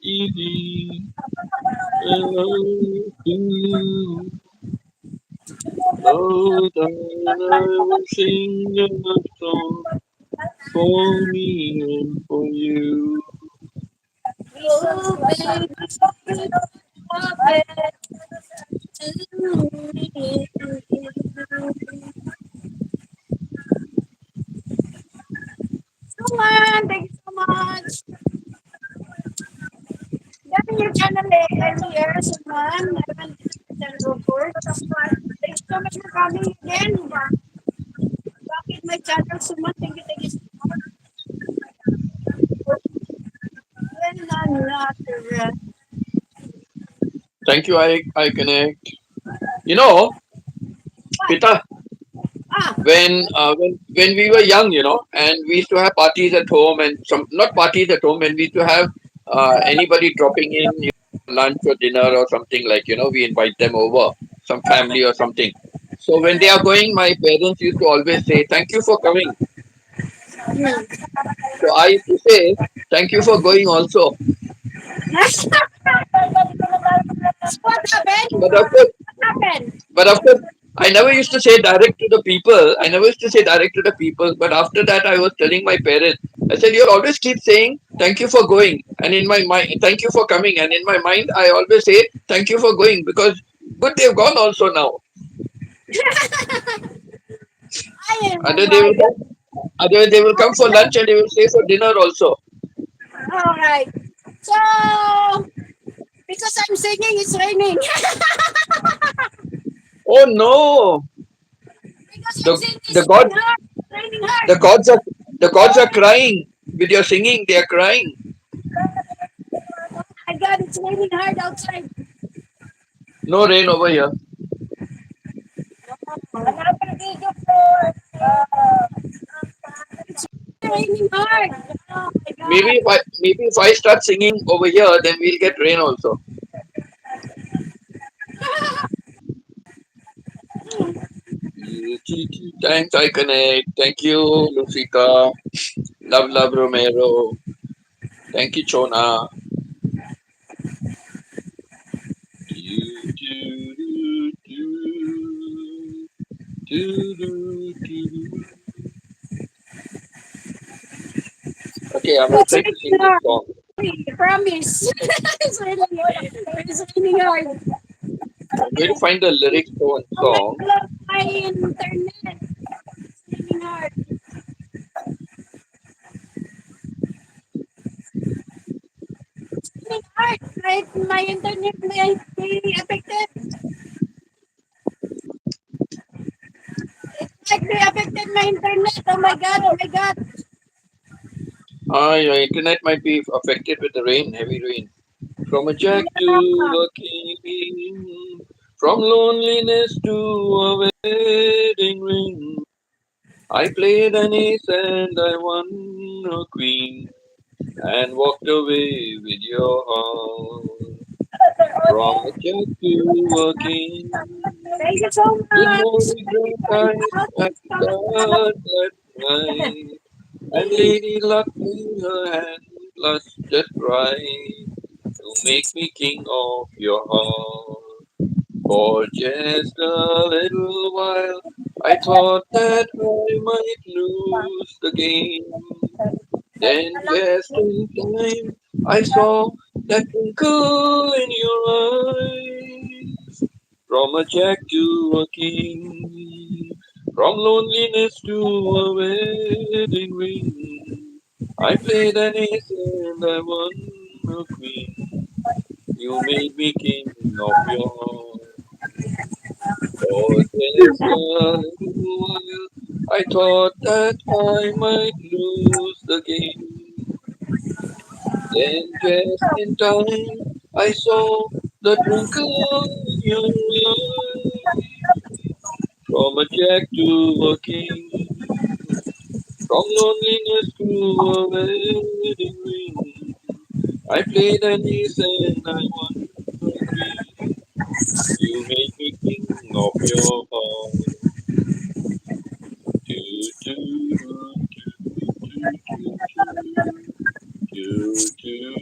easy. I love you. Know that I will sing a love song for me and for you. Oh, baby, love it to me. Suman, thank you so much. Dami yung channel earlier, Suman. Meron channel report. Thanks so much for coming again. Bakit my channel, Suman? Thank you so much. Well, not the rest. Thank you, I connect. You know, What? Pita, Ah, when we were young, and we used to have parties at home, and some not parties at home, and we used to have anybody dropping in, lunch or dinner or something like, we invite them over, some family or something. So when they are going, my parents used to always say, "Thank you for coming." So I used to say, "Thank you for going also." what happened? But of course, What happened? But of course, I never used to say direct to the people. I never used to say direct to the people. But after that, I was telling my parents, I said, "You always keep saying, thank you for going. And in my mind, thank you for coming. And in my mind, I always say, thank you for going because good, they've gone also now. I am Other they will right. come, other they will come for lunch and they will stay for dinner also. All right. So, because I'm singing, it's raining. Oh no. Because I'm The, singing, the it's God, raining hard. It's raining hard. the gods are, the gods are crying with your singing. They are crying. My God, it's raining hard outside. No rain over here. Another video for it's raining hard. Oh my God. Maybe if I start singing over here, then we'll get rain also. Thanks, I connect. Thank you, Lucita. Love Romero. Thank you, Chona. Okay, I'm not It's trying to raining sing this hard. song. I promise. It's raining hard. I'm going to find the lyrics for one Oh my song. God, my internet. It's raining hard. It's raining hard. My internet may affected. Like they affected my internet. Oh my God. Oh my God. Your internet might be affected with the rain, heavy rain. From a jack to Yeah. a king, from loneliness to a wedding ring. I played an ace and I won a queen and walked away with your heart. From a jack to a king, Thank you so with much. no regret I start that night. And Lady Luck in her hand plus just right to make me king of your heart. For just a little while I thought that I might lose the game. Then just in time I saw that twinkle in your eyes. From a jack to a king, from loneliness to a wedding ring. I played an ace and I won a queen. You made me king of your heart. For just a little while I thought that I might lose the game. Then just in time I saw the twinkle in your eye. From a jack to a king, from loneliness to a wedding ring. I played an ace and I won a queen. You made me king of your heart. Do, do, do, do, do, do, do, do,